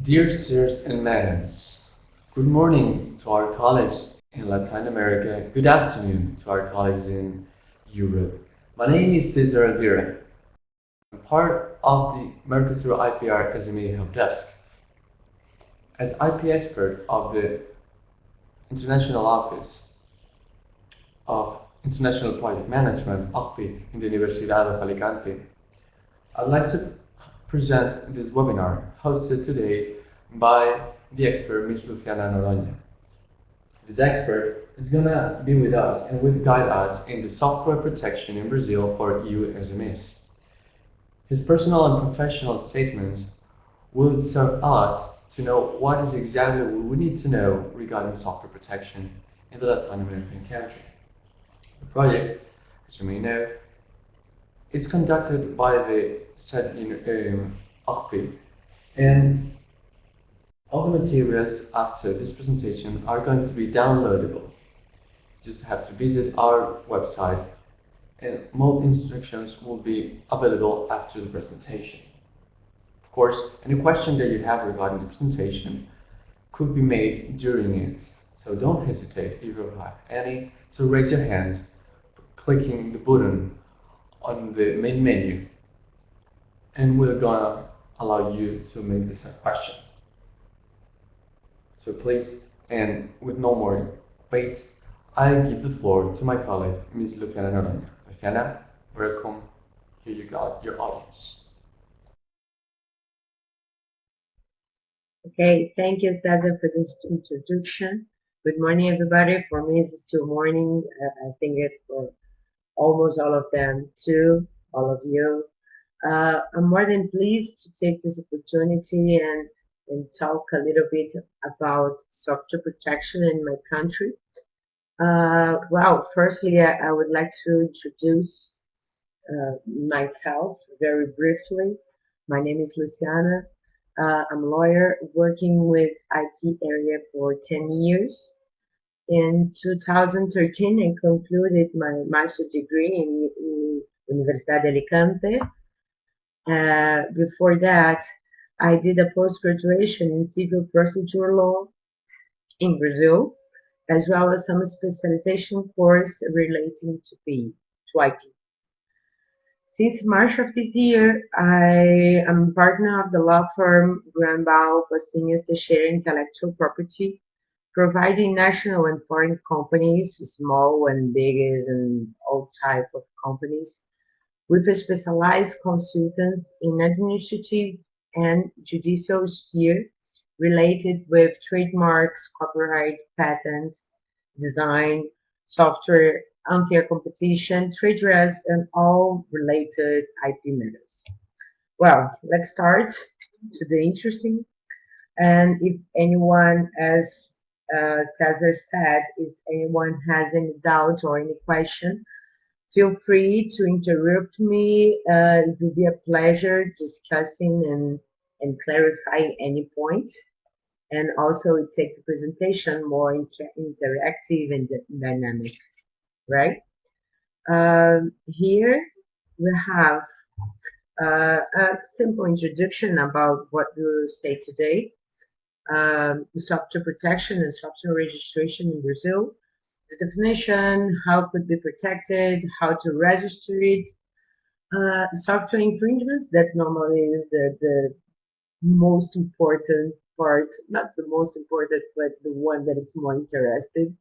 Dear sirs and madams, good morning to our colleagues in Latin America. Good afternoon to our colleagues in Europe. My name is Cesar Rivera. I'm part of the Mercosur IPR SME Help Desk. As IP expert of the International Office of International Project Management, OCPI, in the Universidad of Alicante, I'd like to present this webinar hosted today by the expert Ms. Luciana Noronha. This expert is going to be with us and will guide us in the software protection in Brazil for EU SMEs. His personal and professional statements will serve us to know what is exactly we need to know regarding software protection in the Latin American country. The project, as you may know, is conducted by the said OCPI, and all the materials after this presentation are going to be downloadable. You just have to visit our website and more instructions will be available after the presentation. Of course, any question that you have regarding the presentation could be made during it. So don't hesitate if you have any to raise your hand, clicking the button on the main menu, and we're gonna allow you to make this a question. So please, and with no more wait, I give the floor to my colleague, Ms. Luciana Noronha. Luciana, welcome. Here you got your audience. Okay, thank you, Cesar, for this introduction. Good morning, everybody. For me, it's still morning. I think it's for almost all of them too, all of you. I'm more than pleased to take this opportunity and talk a little bit about software protection in my country. Well, firstly, I would like to introduce myself very briefly. My name is Luciana. I'm a lawyer working with IP area for 10 years. In 2013, I concluded my master's degree in Universidad de Alicante. Before that, I did a post-graduation in civil procedure law in Brazil, as well as some specialization course relating to IP. Since March of this year, I am partner of the law firm Granbau Pastinhas Teixeira Intellectual Property, providing national and foreign companies, small and big and all type of companies, with specialized consultants in administrative and judicial sphere related with trademarks, copyright, patents, design, software, unfair competition, trade dress, and all related IP matters. Well, let's start to the interesting. And if anyone, as Cesar said, if anyone has any doubt or any question, feel free to interrupt me. It will be a pleasure discussing and clarifying any point. And also it takes the presentation more interactive and dynamic, right? Here we have a simple introduction about what we will say today. Software protection and software registration in Brazil. The definition, how it could be protected, how to register it, software infringements, that normally is the most important part, not the most important, but the one that is more interested.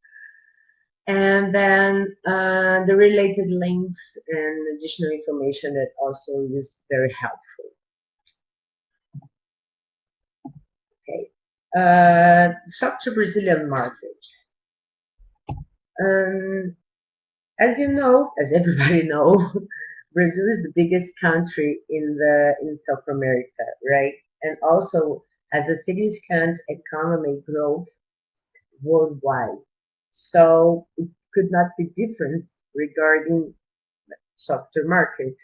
And then the related links and additional information that also is very helpful. Okay, software Brazilian market. As you know, as everybody knows, Brazil is the biggest country in South America, right? And also has a significant economic growth worldwide. So it could not be different regarding software market.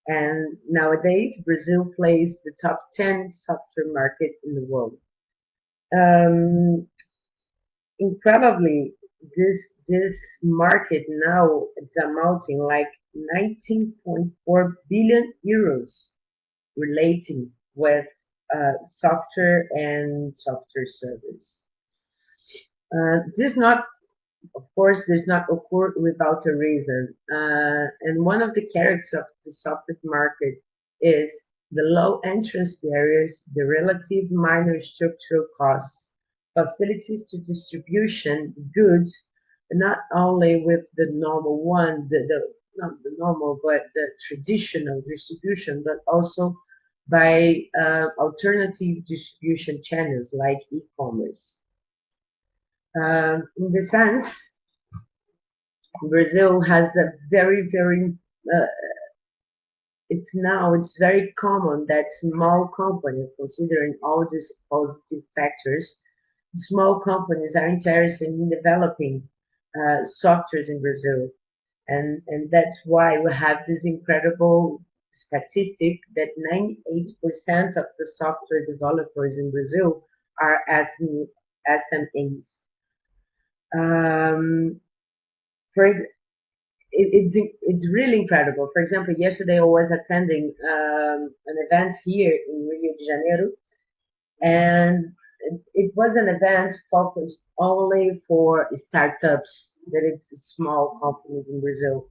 And nowadays, Brazil plays the top 10 software market in the world. Incredibly, this market now is amounting like 19.4 billion euros relating with software and software service. This not, of course, does not occur without a reason. And one of the characteristics of the software market is the low entrance barriers, the relative minor structural costs, facilities to distribution goods, not only with the normal one, not the normal, but the traditional distribution, but also by alternative distribution channels like e-commerce. In the sense, Brazil has a very uh, it's very common that small companies, considering all these positive factors, small companies are interested in developing softwares in Brazil, and that's why we have this incredible statistic that 98% of the software developers in Brazil are SMEs. Um, for it's really incredible. For example, yesterday I was attending an event here in Rio de Janeiro, and it was an event focused only for startups, that it's small companies in Brazil.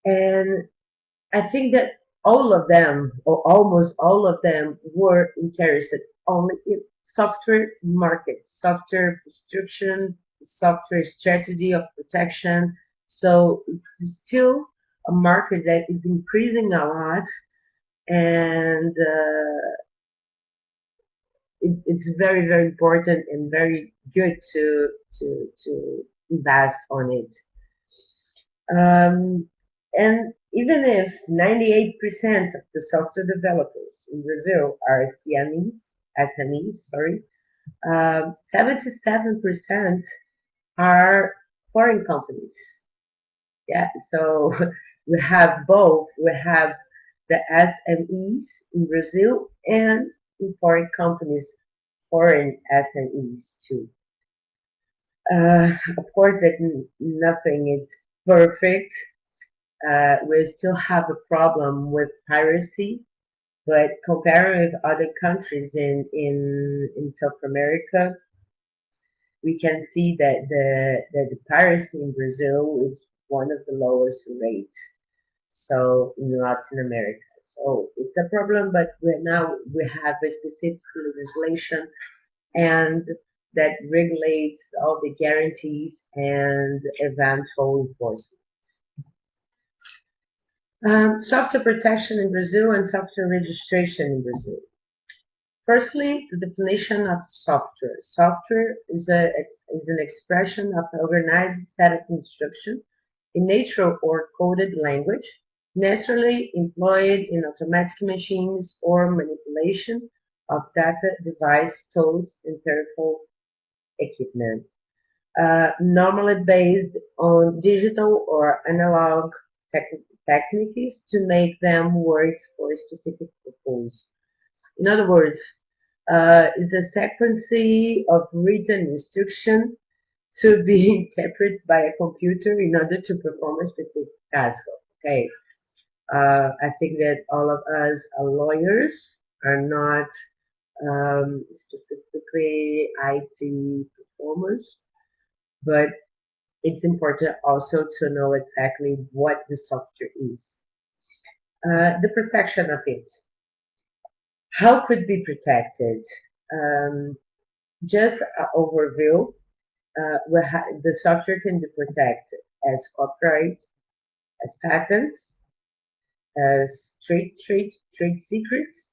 And I think that all of them, or almost all of them, were interested only in software market, software construction, software strategy of protection. So it's still a market that is increasing a lot, and it's very important and very good to invest on it. Um, and even if 98% of the software developers in Brazil are SMEs, sorry, 77% are foreign companies. Yeah, so we have both. We have the SMEs in Brazil and in foreign companies, foreign SMEs too. Of course, that nothing is perfect. We still have a problem with piracy, but comparing with other countries in South America, we can see that the piracy in Brazil is one of the lowest rates. So in Latin America. So it's a problem, but we have a specific legislation and that regulates all the guarantees and eventual enforcement. Software protection in Brazil and software registration in Brazil. Firstly, the definition of software. Software is an expression of an organized set of instructions in natural or coded language, naturally employed in automatic machines or manipulation of data, device, tools, and peripheral equipment. Normally based on digital or analog techniques to make them work for a specific purpose. In other words, it's a sequence of written instruction to be interpreted by a computer in order to perform a specific task. Okay, I think that all of us are lawyers, are not specifically IT performers, but it's important also to know exactly what the software is. The protection of it. How could be protected? Um, just an overview. The software can be protected as copyright, as patents, as trade secrets,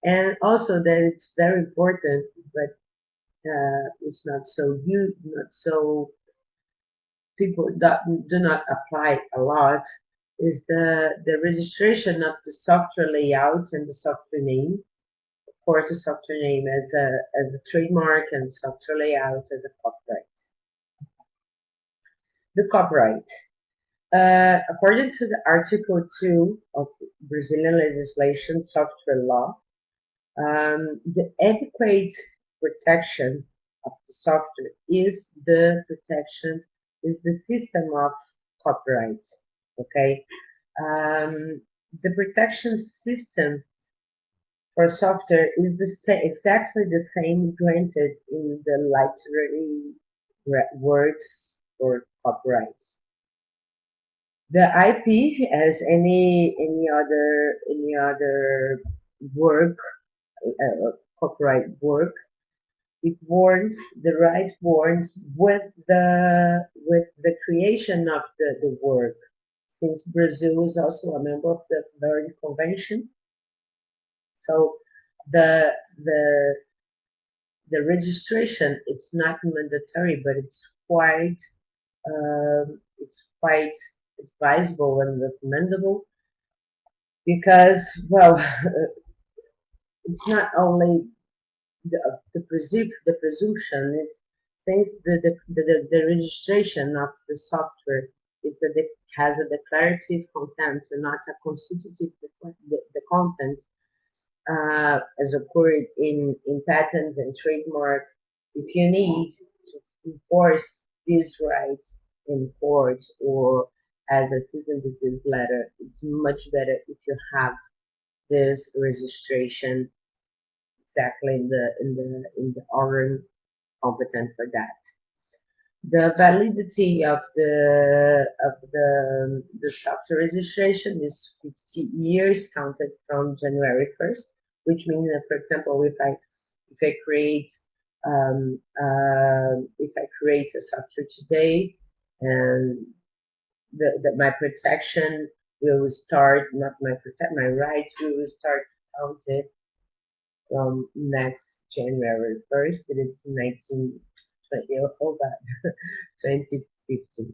and also that it's very important, but it's not so not so people that do not apply a lot, is the registration of the software layout and the software name. Of course, the software name as a trademark and software layout as a copyright. The copyright. According to the Article 2 of Brazilian legislation, software law, the adequate protection of the software is the system of copyright. Okay, the protection system for software is exactly the same granted in the literary works or copyrights. The IP, as any other work, copyright work, it warns the right warns with the creation of the work. Since Brazil is also a member of the Berne Convention, so the the the registration it's not mandatory, but it's quite advisable and recommendable because well, it's not only the presumption. It's since the registration of the software has a declarative content and not a constitutive the content as occurred in patents and trademark. If you need to enforce these rights in court or as a citizen disease letter, it's much better if you have this registration exactly in the organ competent for that. The validity of the software registration is 50 years counted from January 1st, which means that, for example, if I create a software today, and my protection will start, not my rights will start counted from next January 1st, that is 1920, oh God, 2015.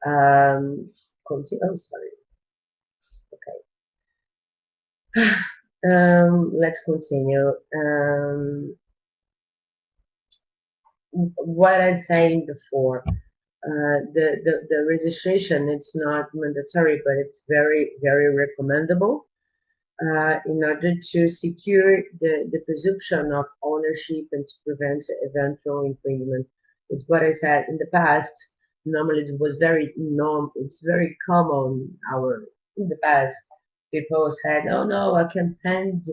Oh, sorry. Okay. Let's continue. What I was saying before, the registration, it's not mandatory, but it's very, very recommendable in order to secure the presumption of ownership and to prevent eventual infringement. It's what I said in the past. Normally, it was very norm. It's very common. In the past, people said, "Oh no, I can send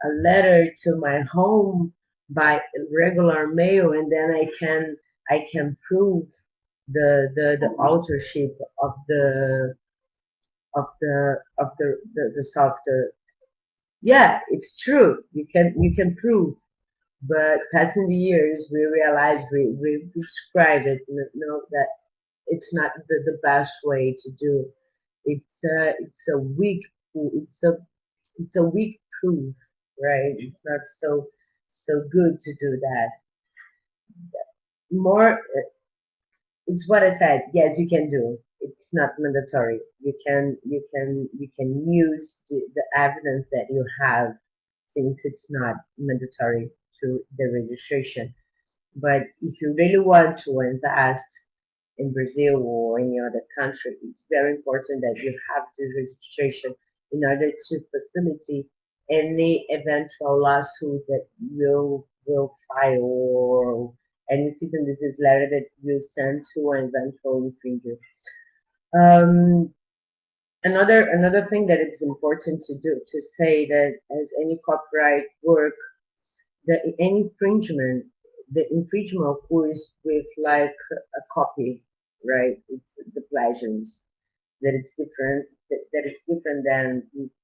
a letter to my home by regular mail, and then I can prove the authorship of the software." Yeah, it's true. You can prove, but passing the years, we realize we describe it. That it's not the best way to do. It's a weak it's a weak proof, right? It's not so good to do that. More, it's what I said. Yes, you can do. It's not mandatory. You can use the evidence that you have since it's not mandatory to the registration. But if you really want to invest in Brazil or any other country, it's very important that you have this registration in order to facilitate any eventual lawsuit that will file or any citizen disease letter that you send to an eventual infringer. Um, another thing that it's important to say that as any copyright work, any the infringement occurs with like a copy, right? It's the plagiarism that it's different than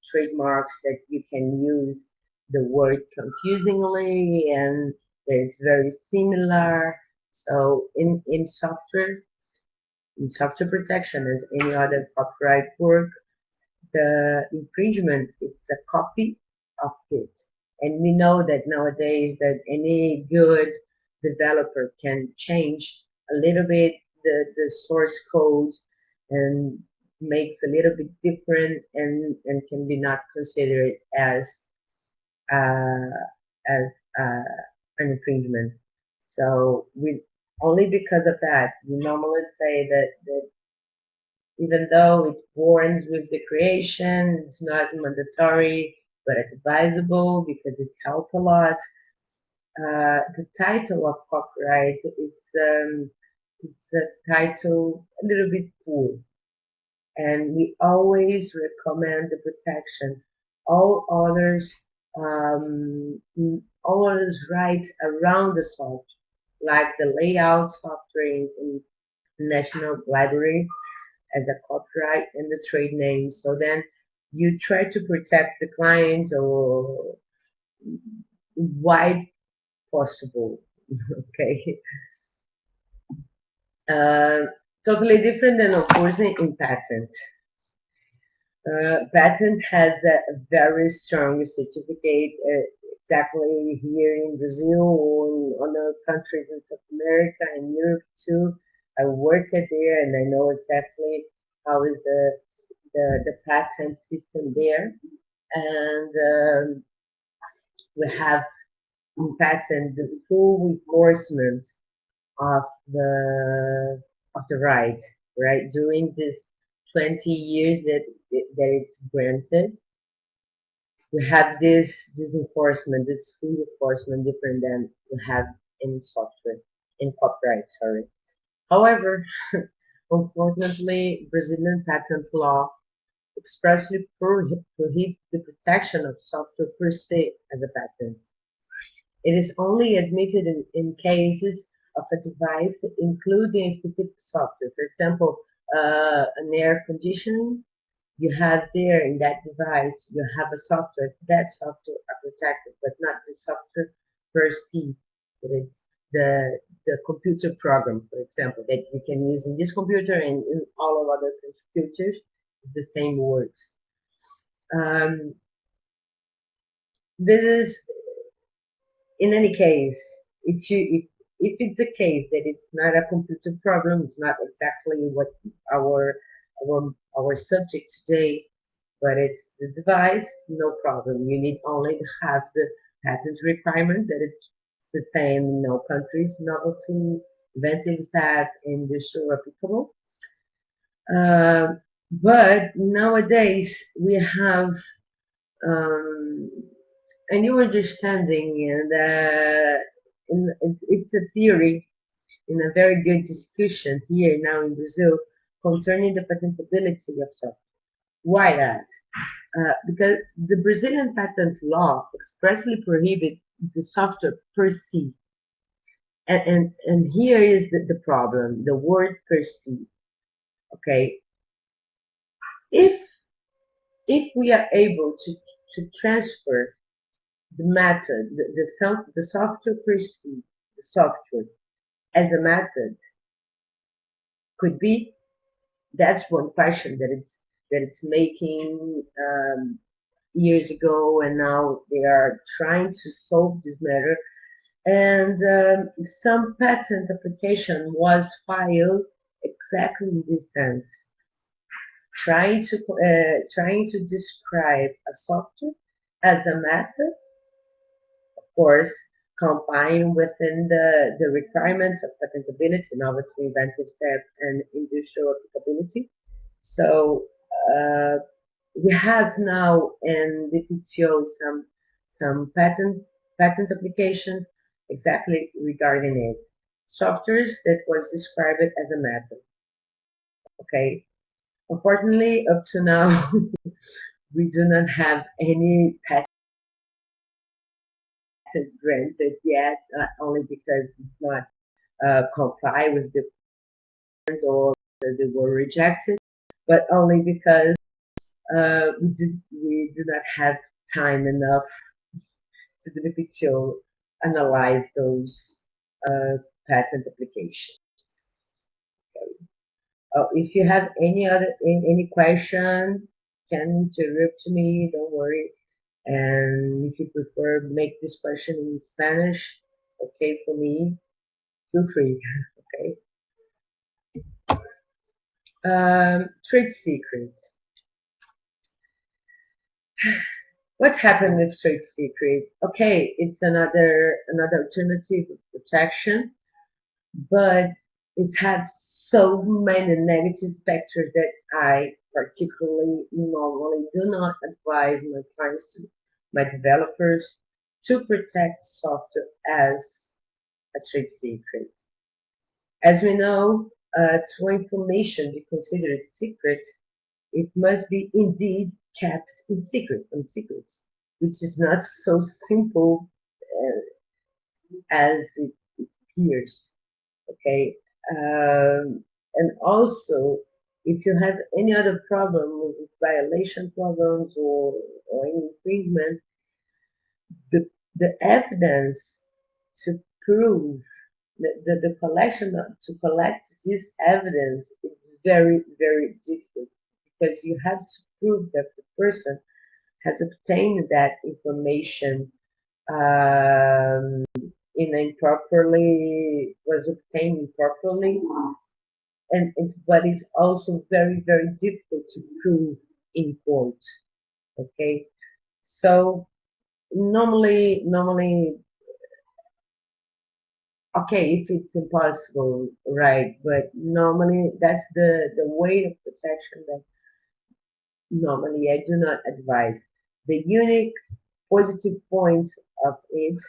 trademarks that you can use the word confusingly and that it's very similar. So in software protection as any other copyright work, the infringement is a copy of it. And we know that nowadays that any good developer can change a little bit the source code and make a little bit different and can be not considered uh, as an infringement. So we only because of that we normally say that even though it warns with the creation, it's not mandatory, but it's advisable because it helps a lot. The title of copyright it's a title a little bit poor, and we always recommend the protection all others all others rights around the software, like the layout software in National Library as a copyright and the trade name. So then you try to protect the clients or wide possible. Okay. Uh, Totally different than, of course, in patent. Patent has a very strong certificate, exactly here in Brazil or in other countries in South America and Europe too. I work at there and I know exactly how is the patent system there. And we have in patent the full enforcement of the right? During this 20 years that it's granted, we have this enforcement, this full enforcement different than we have in software, in copyright, sorry. However, unfortunately, Brazilian patent law expressly prohibits the protection of software per se as a patent. It is only admitted in cases of a device including a specific software. For example, an air conditioning, you have there in that device, you have a software. That software are protected, but not the software per se. But it's the computer program, for example, that you can use in this computer and in all of other computers. The same works. Um, this is in any case, if it's the case that it's not a computer problem, it's not exactly what our our subject today, but it's the device, no problem. You need only to have the patent requirement that it's the same in all countries, novelty, inventive staff, industrial applicable. Uh, but nowadays we have um, a new understanding, and it's a theory in a very good discussion here now in Brazil concerning the patentability of software. Why that? Because the Brazilian patent law expressly prohibits the software per se. And here is the problem, the word per se. Okay, if if we are able to transfer the method, the software per se, the software as a method could be, that's one question that it's making years ago, and now they are trying to solve this matter. And some patent application was filed exactly in this sense, trying to describe a software as a method, of course, complying within the requirements of patentability, novelty, inventive step, and industrial applicability. So uh, we have now in the PTO some patent applications exactly regarding it. Softwares that was described as a method. Okay. Unfortunately, up to now, we do not have any patent granted yet, not only because it's not comply with the terms or they were rejected, but only because we do not have time enough to do the picture, analyze those uh, patent applications. If you have any question, can interrupt me. Don't worry. And if you prefer, make this question in Spanish. Okay, for me, feel free. Okay. Trade secrets. What happened with trade secret? Okay, it's another alternative of protection, but it has so many negative factors that I particularly normally do not advise my clients to, my developers, to protect software as a trade secret. As we know, to information be considered secret, it must be indeed kept in secret, which is not so simple as it appears. Okay, and also if you have any other problem with violation problems or any infringement, the evidence to prove the collection to collect this evidence is very very difficult because you have to prove that the person has obtained that information um, in improperly was obtained improperly, and but it's also very very difficult to prove in court. Okay, so normally okay, if it's impossible, right, but normally that's the way of protection that normally I do not advise. The unique positive point of it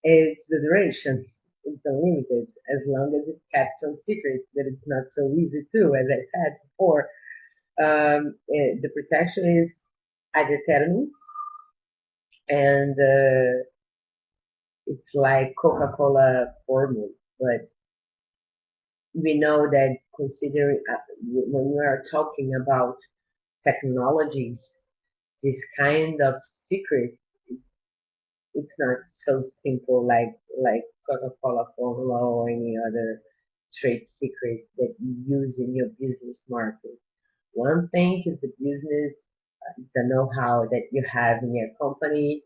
is the duration. It's unlimited as long as it's kept on secret, but it's not so easy too, as I said before. The protection is ad eternum, and it's like Coca-Cola formula, but we know that considering when we are talking about technologies, this kind of secret, it's not so simple like Coca-Cola formula or any other trade secret that you use in your business market. One thing is the business, the know-how that you have in your company.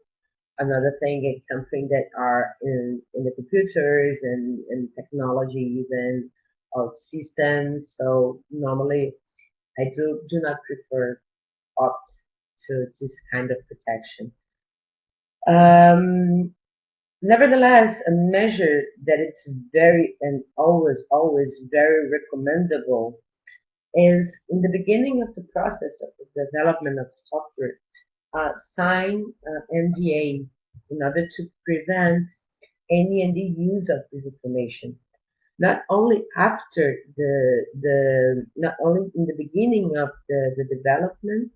Another thing is something that are in the computers and technologies and systems. So normally I do not prefer opt to this kind of protection. Um, Nevertheless, a measure that it's very and always very recommendable is in the beginning of the process of the development of software, sign NDA in order to prevent any and the use of this information. Not only after not only in the beginning of the development,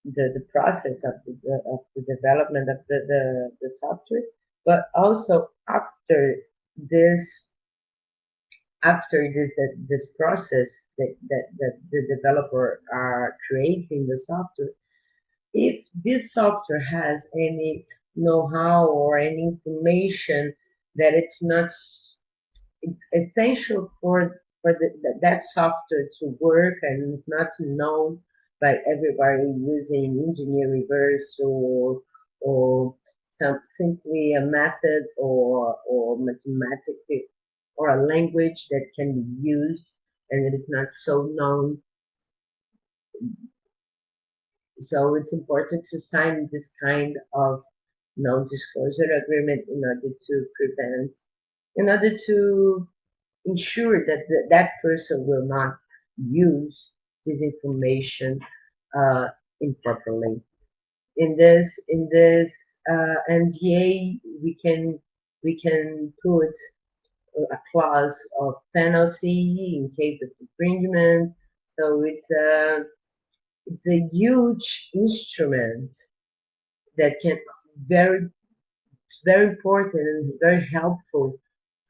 the process of the development of the software, but also this this process that the developer are creating the software. If this software has any know-how or any information that it's not it's essential for that software to work and it's not known by everybody using engineer reverse or simply a method or mathematical or a language that can be used and it is not so known. So it's important to sign this kind of non-disclosure agreement in order to ensure that that person will not use this information uh, improperly. In this NDA, we can put a clause of penalty in case of infringement. So it's a huge instrument that can very it's very important and very helpful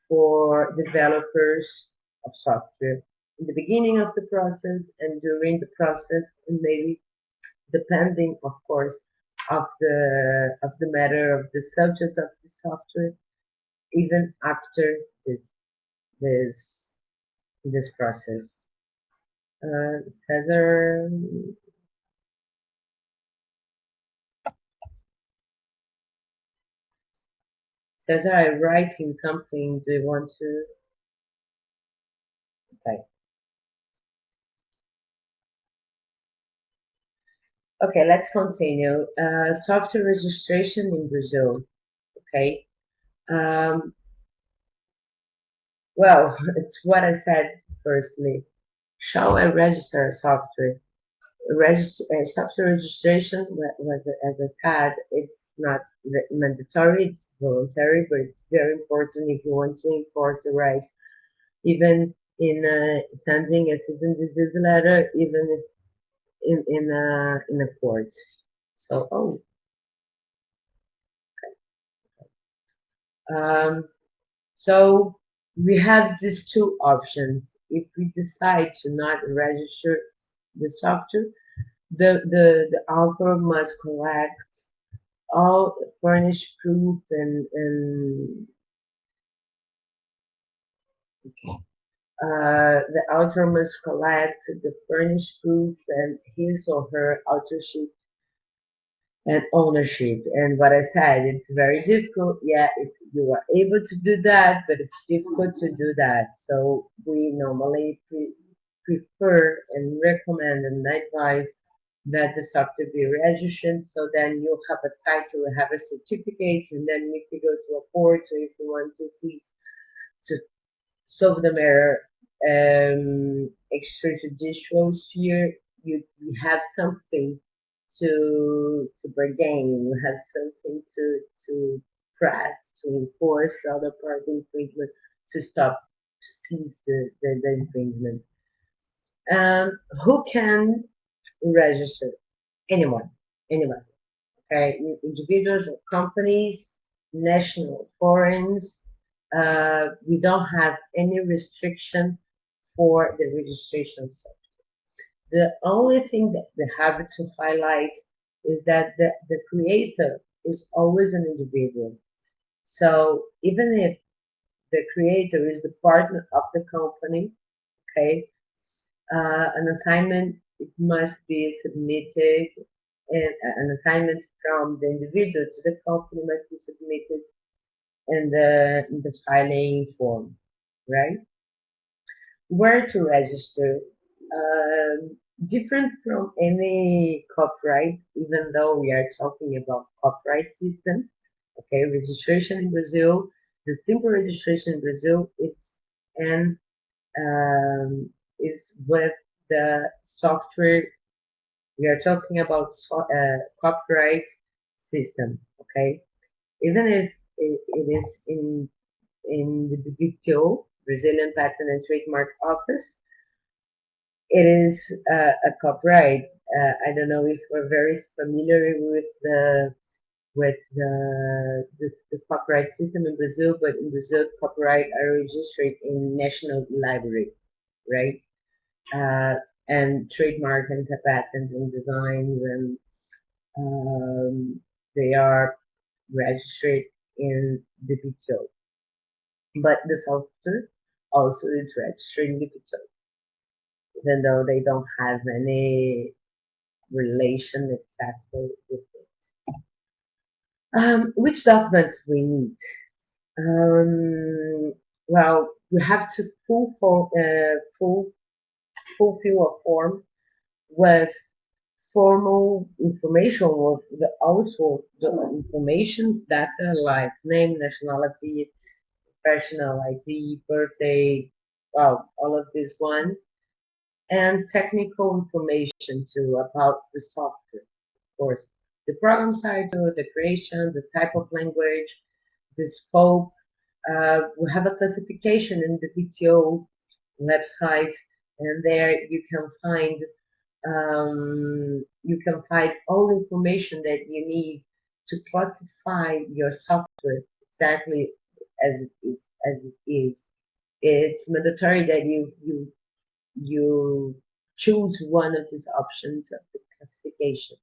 for developers of software in the beginning of the process and during the process, and maybe depending, of course, of the matter of the subject of the software, even after this this, this process. Heather, Heather, I'm writing something. Do you want to? Okay. Okay, let's continue. Software registration in Brazil. Okay. Um, well, it's what I said firstly. Shall I register a software? Software registration, as I said, it's not mandatory, it's voluntary, but it's very important if you want to enforce the rights. Even in sending a cease and desist letter, even if in a court. So um, so we have these two options. If we decide to not register the software, the author must collect all furnished proof and the author must collect the furnished proof and his or her authorship and ownership. And what I said, it's very difficult. Yeah, if you are able to do that, but it's difficult to do that. So we normally prefer and recommend and advise that the software be registered. So then you have a title, you have a certificate, and then if you go to a court or if you want to see to solve the matter extrajudicial sphere, you have something to bargain, you have something to press, to enforce the other party infringement, to stop, to seize the infringement. Who can register? Anyone, anyone. Okay, individuals or companies, national, foreigners. We don't have any restriction for the registration. So the only thing that we have to highlight is that the creator is always an individual. So even if the creator is the partner of the company, okay, an assignment it must be submitted, and an assignment from the individual to the company must be submitted in the filing form, right? Where to register? Different from any copyright, even though we are talking about copyright system. Okay, registration in Brazil, the simple registration in Brazil, it's and is with the software. We are talking about copyright system. Okay, even if it is in the BPTO, Brazilian Patent and Trademark Office, it is a copyright. I don't know if we're very familiar with the copyright system in Brazil, but in Brazil, copyright are registered in national library, right? Uh, and trademark and patent and designs and they are registered in the BPTO. But the software also is registered in the BPTO, even though they don't have any relation exactly with it. Which documents we need? Well, you have to fulfill a form with formal information with also the information data like name, nationality, professional ID, birthday, well, all of this one, and technical information too about the software, of course. The program title, the creation, the type of language, the scope. We have a classification in the PTO website, and there you can find all the information that you need to classify your software exactly as it is. It's mandatory that you choose one of these options of the classification.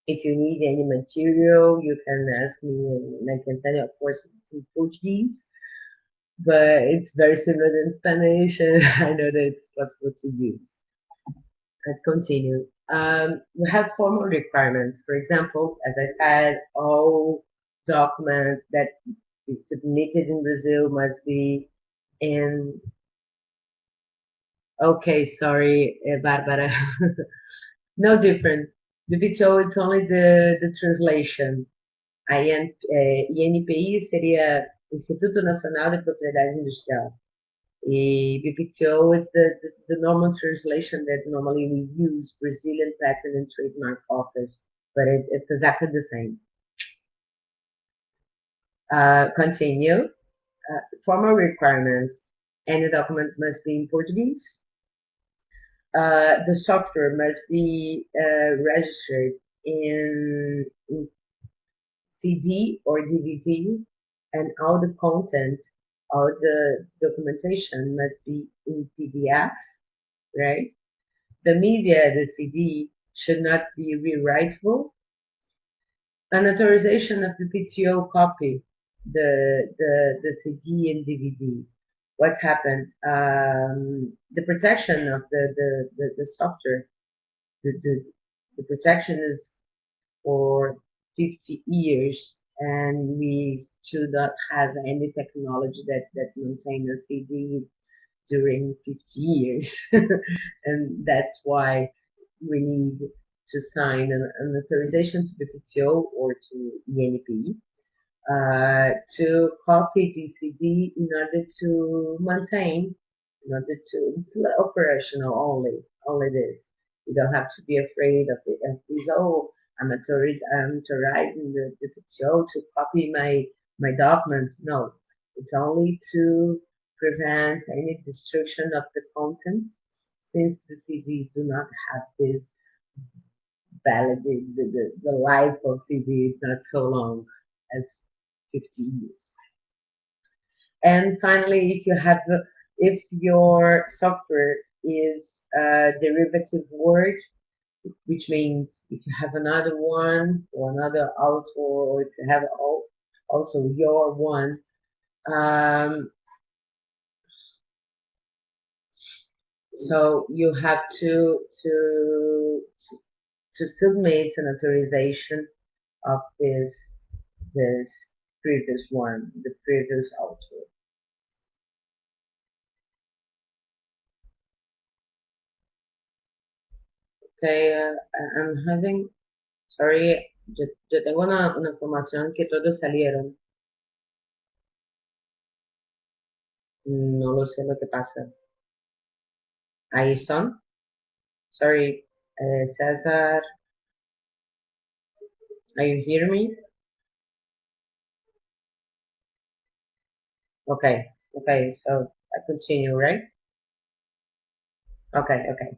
If you need any material, you can ask me and I can tell you, of course, in Portuguese, but it's very similar in Spanish and I know that it's possible to use. Let's continue. We have formal requirements. For example, as I said, all documents that is submitted in Brazil must be in. Okay, sorry, Barbara. No different. The VTO, it's only the translation. INPI seria Instituto Nacional de Propriedade Industrial. BPTO is the normal translation that normally we use, Brazilian Patent and Trademark Office, but it's exactly the same. Continue. Formal requirements. Any document must be in Portuguese. The software must be registered in CD or DVD, and all the content, all the documentation must be in PDF, right? The media, the CD, should not be rewritable. An authorization of the PTO copy, the CD and DVD. What happened? The protection of the software, the, the protection is for 50 years, and we should not have any technology that maintain a CD during 50 years. And that's why we need to sign an authorization to the PTO or to ENP to copy the CD in order to maintain, in order to it's operational only this. You don't have to be afraid of this. Oh, I'm authorizing the PTO to copy my documents. No, it's only to prevent any destruction of the content, since the CDs do not have this valid, the life of CD is not so long as 50 years. And finally, if your software is a derivative word, which means if you have another one or another author, or if you have also your one, um, so you have to submit an authorization of this previous one, the previous author. Okay, I'm having, sorry, yo tengo una información que todos salieron. No lo sé lo que pasa. Ahí están. Sorry, Cesar, are you hear me? Okay, okay, so I continue, right? Okay, okay.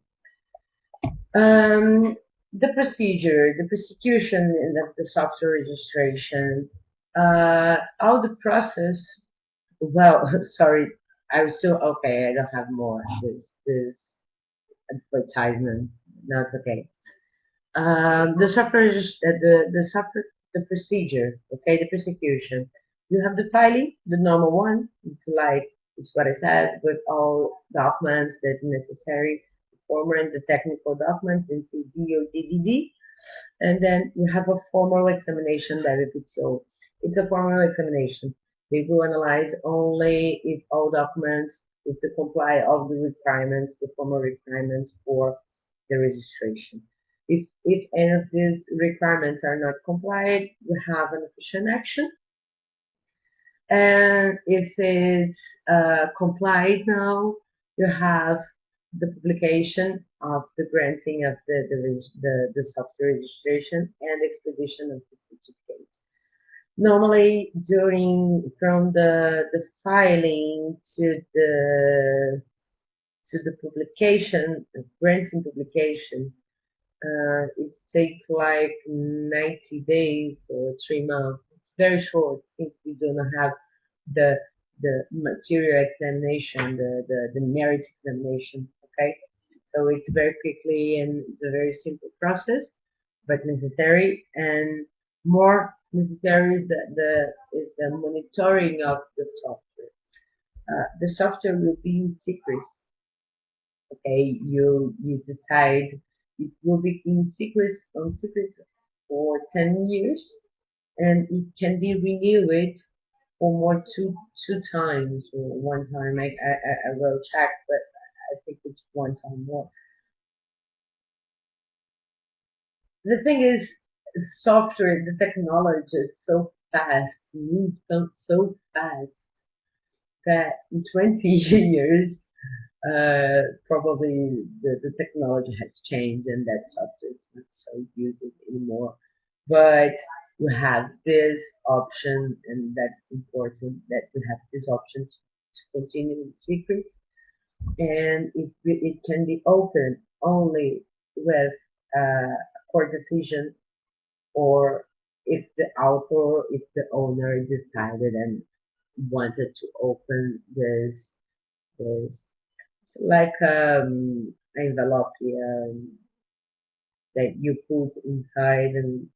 The procedure, the prosecution of the software registration, all the process. Well, sorry, I'm still okay. I don't have more this advertisement. No, it's okay. The software is the software, the procedure. Okay, the prosecution. You have the filing, the normal one. It's like it's what I said, with all documents that necessary, the formal and the technical documents in CD or DVD. And then you have a formal examination by the PTO. It's a formal examination. They will analyze only if all documents, if they comply all the requirements, the formal requirements for the registration. If any of these requirements are not complied, you have an official action. And if it's complied now, you have the publication of the granting of the software registration and expedition of the certificate. Normally, from the filing to the publication, the granting publication, it takes like 90 days or 3 months. It's very short since we do not have the material examination, the merit examination. Okay, so it's very quickly and it's a very simple process, but necessary. And more necessary is the monitoring of the software. The software will be in secret. Okay, you decide it will be in secret for 10 years, and it can be renewed for more two times or one time. I will check, but I think it's one time more. The thing is, software, the technology is so fast, moves so fast that in 20 years, probably the technology has changed and that software is not so used anymore. But we have this option, and that's important that we have this option to continue in secret, and it can be open only with a court decision, or if the author, if the owner decided and wanted to open this like envelope, that you put inside and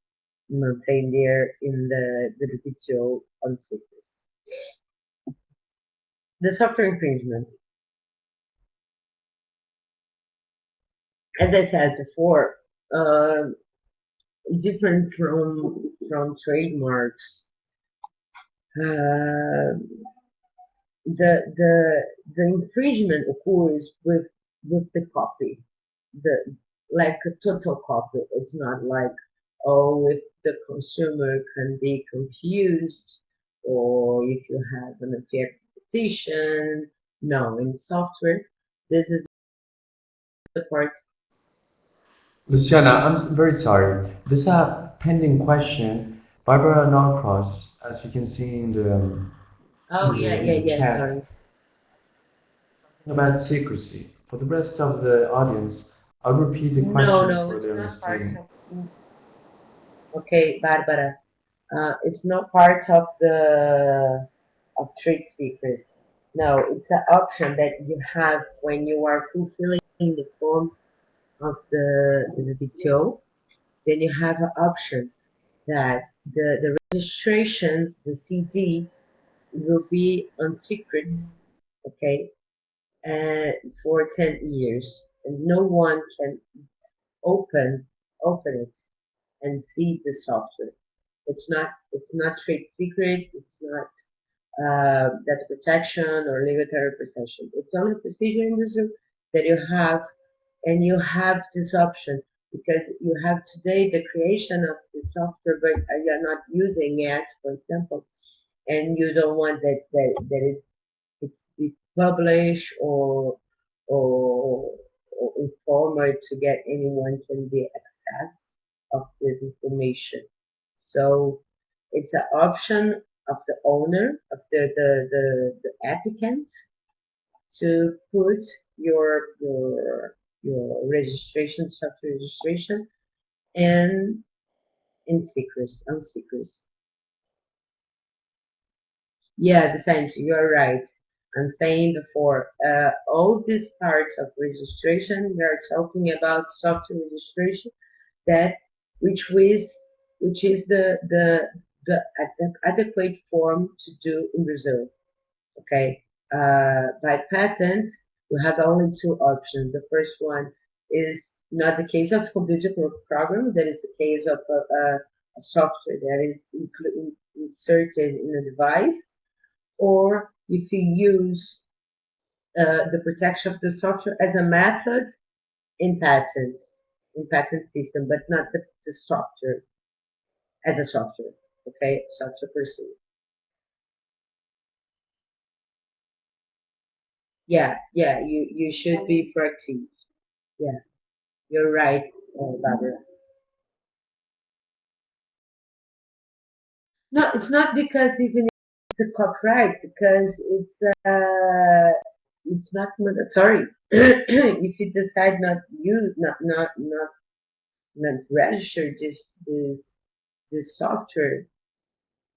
maintain there in the PTO on cities. The software infringement, as I said before, um different from trademarks. Uh, the infringement occurs with the copy, the like a total copy. It's not like, oh, if the consumer can be confused or if you have an unfair competition. No, in software, this is the part. Luciana, I'm very sorry. There's a pending question. Barbara Norcross, as you can see Oh yeah, in yeah, the yeah. chat, Sorry. about secrecy. For the rest of the audience, I'll repeat the No, question no, for it's their not part understanding. of. Okay, Barbara. It's not part of trade secrets. No, it's an option that you have when you are fulfilling the form of the VTO. Then you have an option that the registration, the CD, will be on secret, okay, and for 10 years, and no one can open open it and see the software. It's not trade secret. It's not data protection or libertary possession. It's only procedure in Brazil that you have, and you have this option because you have today the creation of the software, but you're not using it, for example, and you don't want it's be published or informed to get anyone can be access of this information. So it's an option of the owner of the applicant to put your registration, software registration, and in secrecy, on secrecy. Yeah, the science, you're right. I'm saying before, all these parts of registration, we are talking about software registration that which is the adequate form to do in Brazil. Okay, by patent, we have only two options. The first one is not the case of computer program, that is the case of a software that is inserted in a device, or if you use the protection of the software as a method in patent system, but not the software as a software. Okay, software per se. Yeah, yeah, you should be proactive. Yeah, you're right, Barbara. No, it's not because even it's a copyright, because it's not mandatory. If you decide not use, not register this software,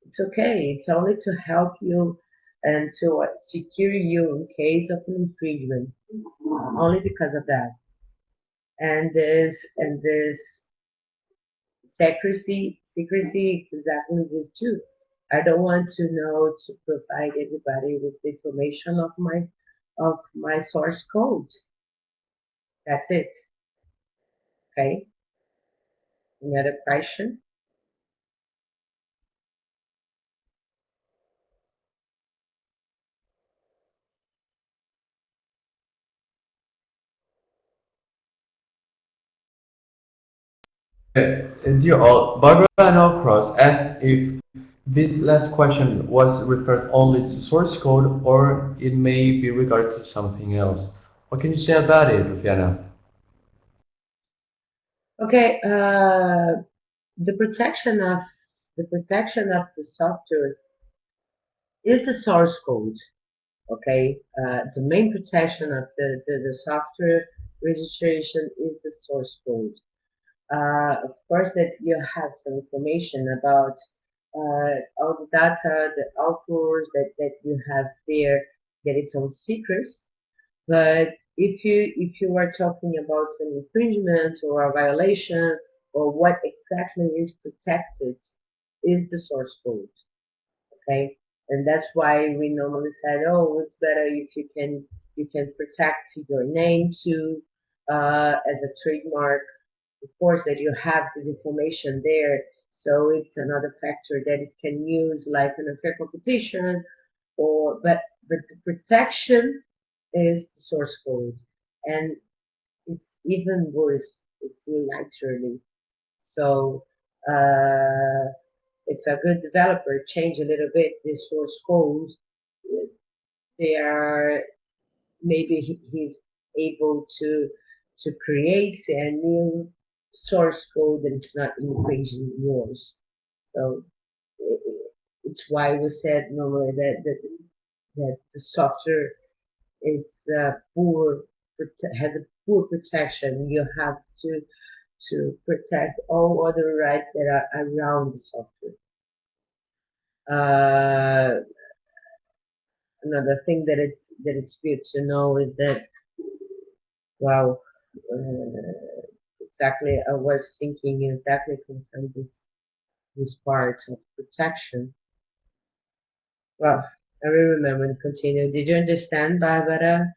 it's okay. It's only to help you and to secure you in case of an infringement. Only because of that. And this secrecy is exactly this too. I don't want to know to provide everybody with the information of my source code. That's it. Okay. Any other question? Dear all, Barbara Norcross asked if this last question was referred only to source code or it may be regarded to something else. What can you say about it, Luciana? Okay. The protection of the software is the source code. Okay. The main protection of the software registration is the source code. Of course, that you have some information about all the data, the authors that you have there, that it's all secrets. But if you are talking about an infringement or a violation or what exactly is protected is the source code. Okay, and that's why we normally said, oh, it's better if you can protect your name too as a trademark. Of course, that you have this information there, so it's another factor that it can use like an unfair competition, or but the protection is the source code, and it's even worse. It's literally so. If a good developer change a little bit the source code, they are maybe he's able to create a new source code that is not infringing yours. So it's why we said normally that the software is poor has a poor protection. You have to protect all other rights that are around the software. Uh, Another thing that it's good to know is that, wow, exactly, I was thinking exactly concerning this part of protection. Well, I will remember and continue. Did you understand, Barbara?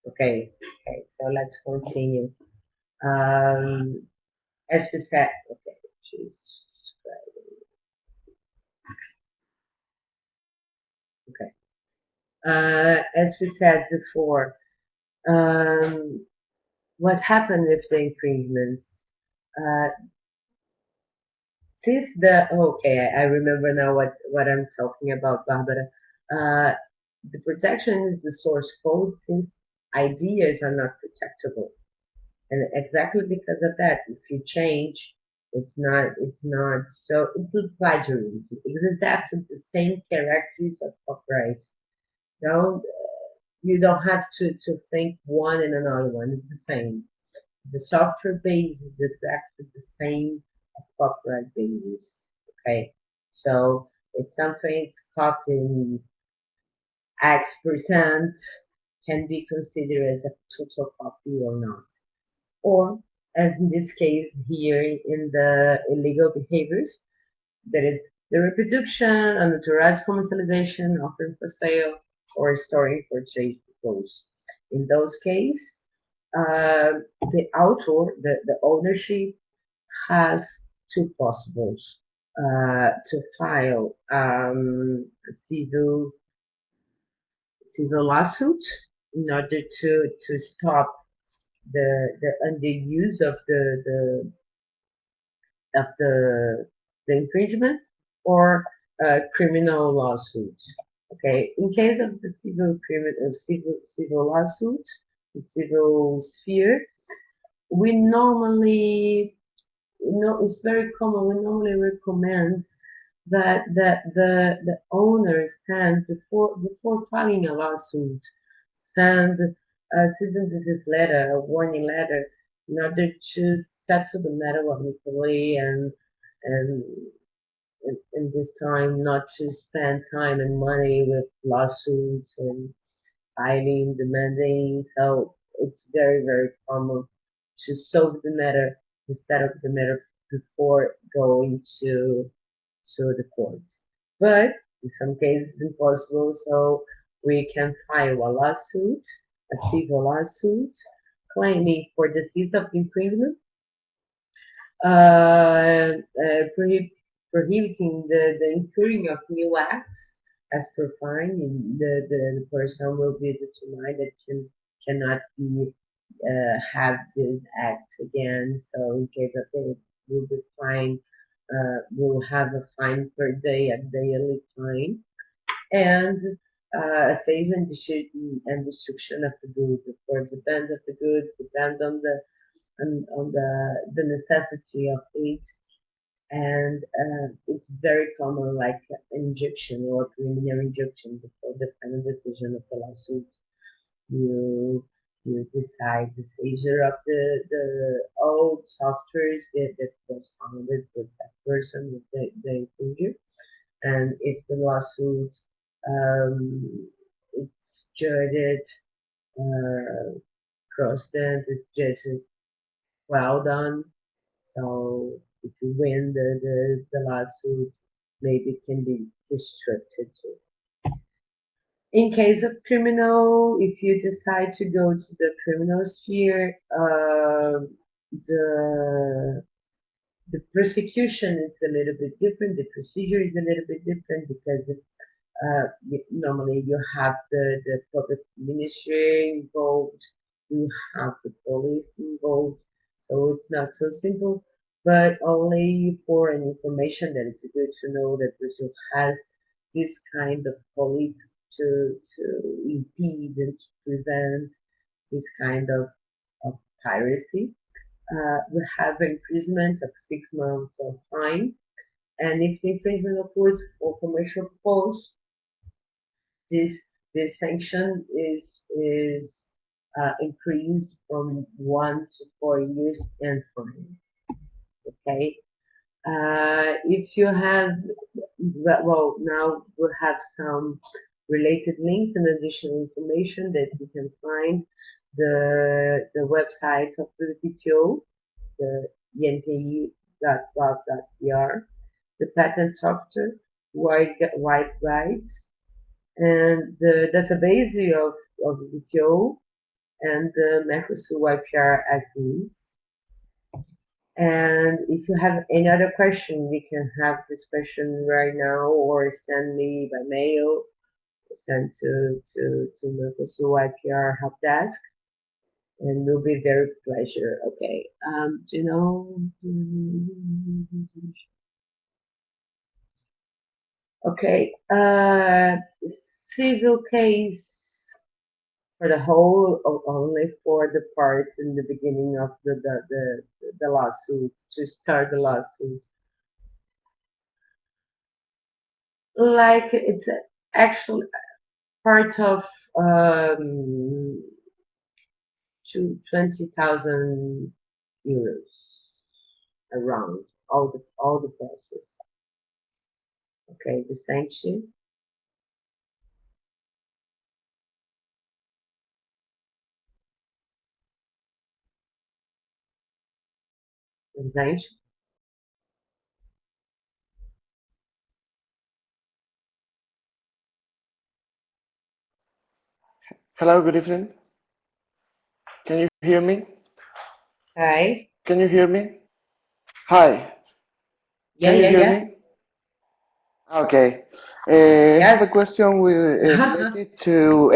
Okay, okay, so let's continue. Um, as we said, okay, Jesus Christ. Okay. As we said before, um, what happened with the infringements? Uh, Since the okay, I remember now what I'm talking about, Barbara. Uh, the protection is the source code since ideas are not protectable, and exactly because of that, if you change, it's not so it's not plagiarism. It's exactly the same characters of copyright. Don't you don't have to think one and another one is the same. The software base is exactly the same as copyright basis. Okay, so if something is copied in X% can be considered as a total copy or not. Or, as in this case here in the illegal behaviors, that is the reproduction, unauthorized commercialization, offering for sale, or storing for trade purpose. In those cases, the author, the ownership, has two possibles to file civil civil lawsuit in order to stop the underuse of the infringement, or criminal lawsuit. Okay, in case of the civil lawsuit, the civil sphere, we normally, it's very common. We normally recommend that the owner send before filing a lawsuit, send a citizen's letter, a warning letter, in order to settle the matter amicably, and in this time not to spend time and money with lawsuits and filing, demanding. So it's very, very common to solve the matter, to settle the matter before going to the courts. But in some cases it's impossible, so we can file a lawsuit, a civil lawsuit, claiming for the cease of infringement, prohibiting the incurring of new acts as per fine. The person will be determined that cannot be have this act again. So in case of it, will be fine. Will have a fine per day, a daily fine, and save and destruction of the goods. Of course, depends of the goods, depends on the necessity of it. and it's very common, like an injunction or preliminary injunction before the final decision of the lawsuit. You you decide the seizure of the old softwares that was founded with that person, with the infringer, and if the lawsuit it's judged, uh, crossed, and the judge is well done. So if you win the lawsuit, maybe it can be restricted too. In case of criminal, if you decide to go to the criminal sphere, the the prosecution is a little bit different. The procedure is a little bit different because normally you have the public ministry involved, you have the police involved, so it's not so simple. But only for an information that it's good to know that Brazil has this kind of police to impede and to prevent this kind of piracy. We have imprisonment of 6 months of fine, and if the infringement occurs for commercial purpose, this this sanction is increased from 1 to 4 years and fine. Okay. If you have, well, now we have some related links and additional information that you can find the website of the PTO, the inpi.gov.br, the patent software, white rights, and the database of the WTO and the Mercosur IPR Agreement. And if you have any other question, we can have this question right now or send me by mail, send to Mercosur IPR help desk, and will be very pleasure. Okay. Do you know? Okay. Civil case for the whole or only for the parts in the beginning of the lawsuit, to start the lawsuit. Like it's actually part of um, to 20,000 euros around all the process. Okay, the sanction, the sanction. Hello, good evening. Can you hear me? Hi. Can you hear me? Hi, Yeah, can you yeah, hear yeah. me? Okay. I have a Yes. question related to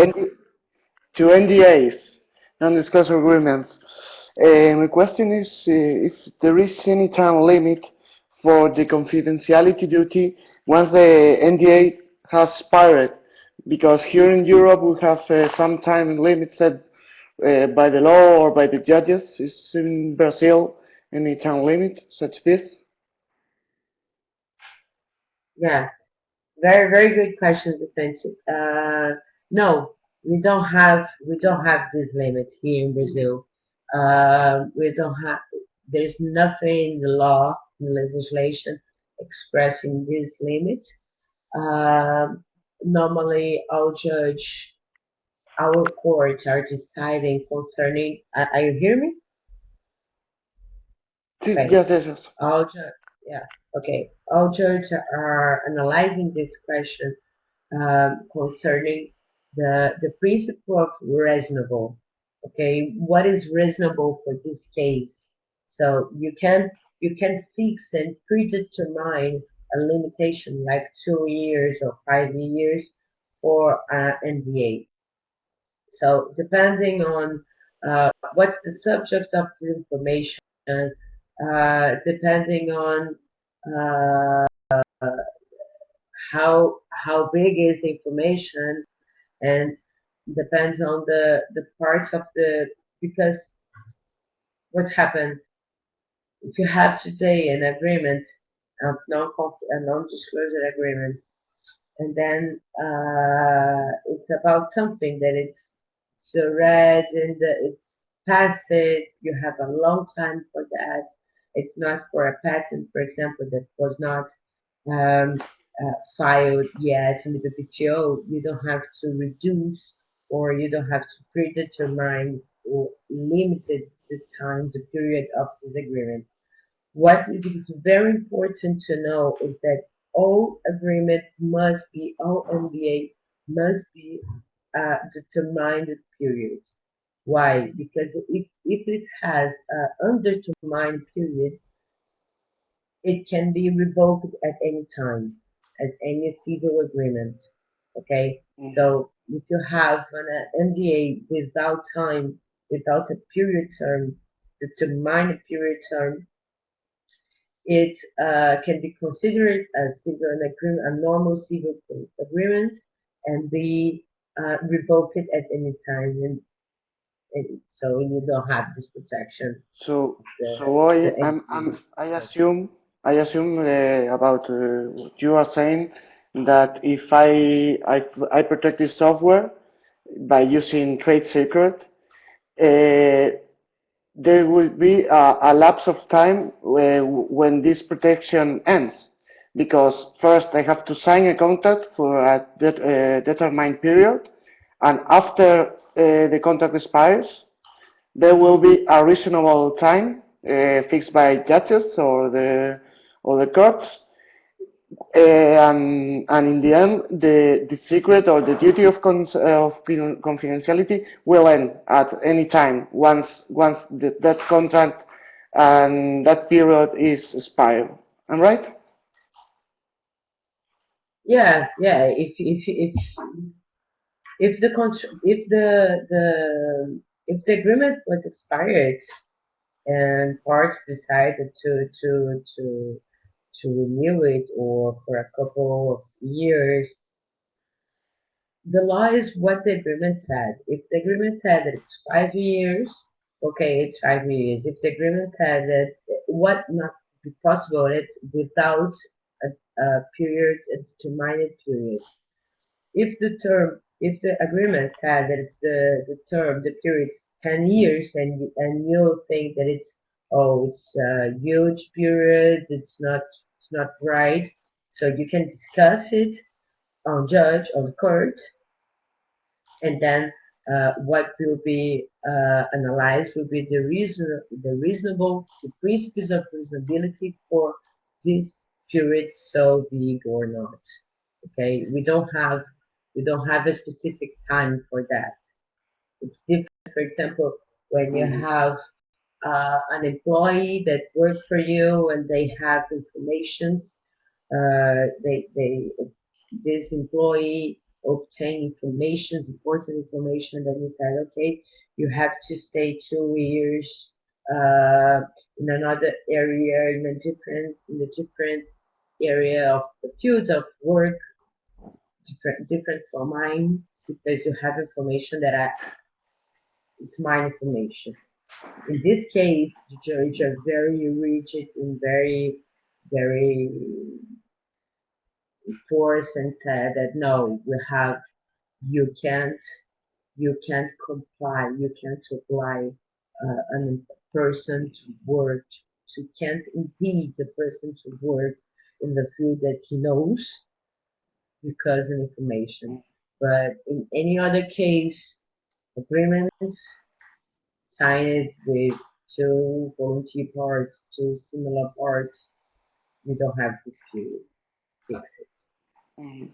NDAs, non-disclosure agreements. My question is if there is any time limit for the confidentiality duty once the NDA has expired, because here in Europe we have some time limit set by the law or by the judges. Is in Brazil any time limit such this? Yeah. Very, very good question, Vicente. No, we don't have this limit here in Brazil. We don't have. There's nothing in the law, in the legislation, expressing this limit. Normally, our courts are deciding concerning. Are you hear me? Okay. Yes, yes, yes. Yeah. Okay. All judges are analyzing this question concerning the principle of reasonable. Okay, what is reasonable for this case? So you can fix and predetermine a limitation like 2 years or 5 years for NDA. So depending on what's the subject of the information, depending on uh, how big is the information, and depends on the parts of the, because what happened if you have today an agreement, a non-disclosure agreement, and then it's about something that it's read and it's passed. You have a long time for that. It's not for a patent, for example, that was not um, filed yet in the PTO. You don't have to reduce or you don't have to predetermine or limit the time, the period of this agreement. What it is very important to know is that all MBA must be determined period. Why? Because if it has an undetermined period, it can be revoked at any time, as any civil agreement. Okay? Mhm. So if you have an NDA without time, without a period term, determined period term, it can be considered a normal civil agreement and be revoked at any time. And so you don't have this protection, So, the, so the I'm, NDA protection. I assume about what you are saying that if I protect this software by using trade secret, uh, there will be a lapse of time when this protection ends. Because first I have to sign a contract for a determined period, and after the contract expires, there will be a reasonable time fixed by judges or the courts, and in the end, the secret or the duty of, confidentiality will end at any time once that contract and that period is expired. Am I right? Yeah, yeah. If the if the agreement was expired and parts decided to renew it or for a couple of years, the law is what the agreement said. If the agreement said that it's 5 years, okay, it's 5 years. If the agreement said that what not be possible, it's without a period, a determined period. If the agreement said that it's the period is 10 years, and you think that it's a huge period, it's not right, so you can discuss it on judge, on court, and then what will be analyzed will be the principles of reasonability for this period so big or not. Okay, we don't have a specific time for that. It's different, for example, when you Mhm. have an employee that work for you and they have informations, they this employee obtain information, important information that you said, okay, you have to stay 2 years in another area, in a different area of the field of work, different from mine, because you have information it's my information. In this case, the judge are very rigid and very forced and said that no, you can't, you can't comply, you can't apply a person to work, you can't impede a person to work in the field that he knows because of information. But in any other case, agreements signed with two volunteer parts, two similar parts, you don't have dispute. Fix it. Mhm.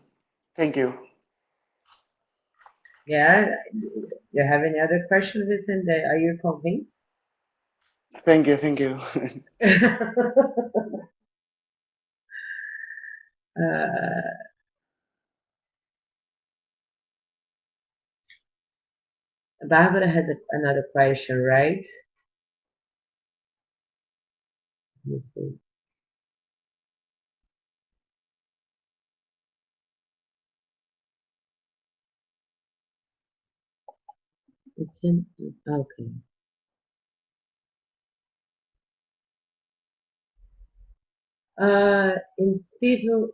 Thank you. Yeah. You have any other questions? And are you convinced? Thank you. Thank you. uh, Barbara has another question, right? Let me see. Okay. In civil,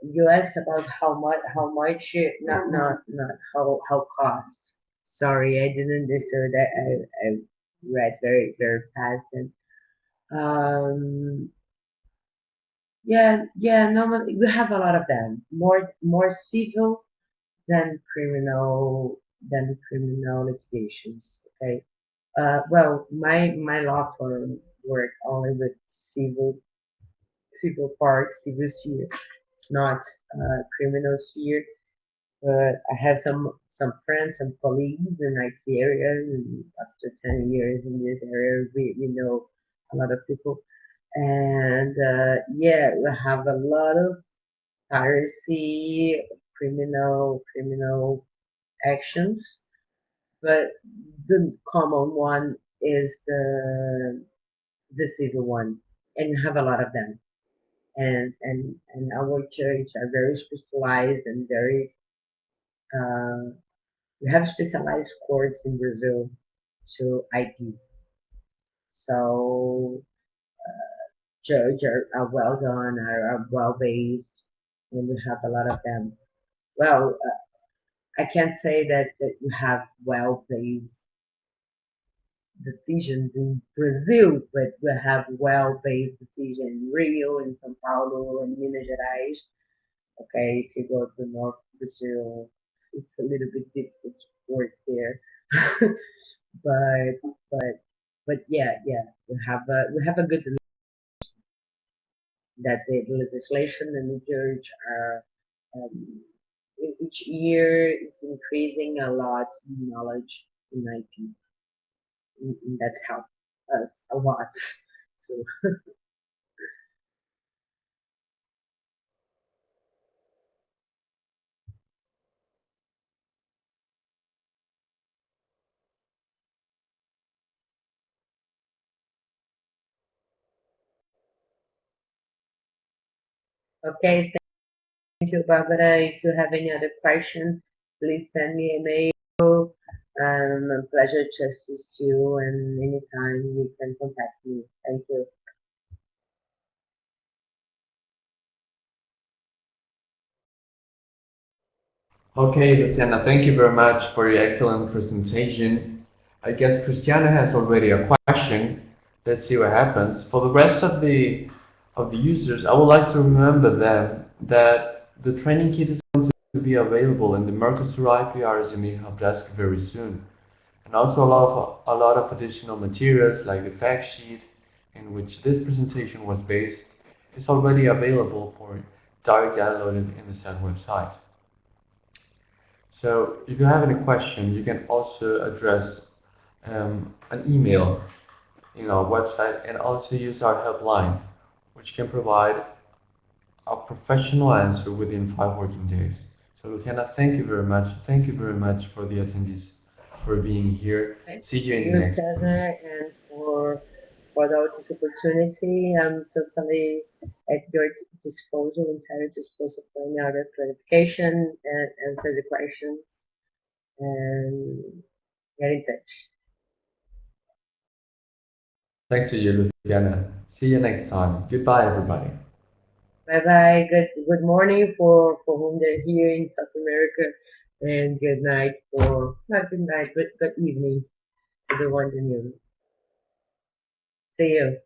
you asked about how much, not how cost. Sorry, I didn't understand that. I read very fast. And um, yeah. Normally we have a lot of them. More civil than criminal litigations. Okay. Well, my law firm work only with civil part, civil sphere. It's not criminal sphere, but I have some friends, some colleagues in IT area, and after 10 years in this area, we know a lot of people. And yeah, we have a lot of piracy, criminal actions, but the common one is the civil one, and we have a lot of them. And our church are very specialized and very we have specialized courts in Brazil to IP. So judge are well done, are well based, and we have a lot of them. Well, I can't say that you have well based decisions in Brazil, but we have well based decisions in Rio, in São Paulo, and Minas Gerais. Okay, if you go to North Brazil, it's a little bit difficult to work there. but but yeah, we have a good that the legislation and the judge are each year it's increasing a lot in knowledge in IT, and that helps us a lot. So okay, thank you, Barbara. If you have any other questions, please send me a mail. A pleasure to assist you, and anytime you can contact me. Thank you. Okay, Luciana, thank you very much for your excellent presentation. I guess Christiana has already a question. Let's see what happens. For the rest of the users, I would like to remember them that the training kit is going to be available in the Mercosur IPR SME help desk very soon. And also a lot of additional materials like the fact sheet in which this presentation was based is already available for direct downloaded in the said website. So if you have any question, you can also address an email in our website and also use our helpline, which can provide a professional answer within 5 working days. So Luciana, thank you very much. Thank you very much for the attendees for being here. Thank See you in the you, next Cesar, one. and for this opportunity. I'm totally at your disposal, entire disposal for any other clarification and answer the question and get in touch. Thanks to you, Luciana. See you next time. Goodbye, everybody. Bye bye. Good morning for whom they're here in South America, and good night for not good night, but good evening to the ones in you. See you.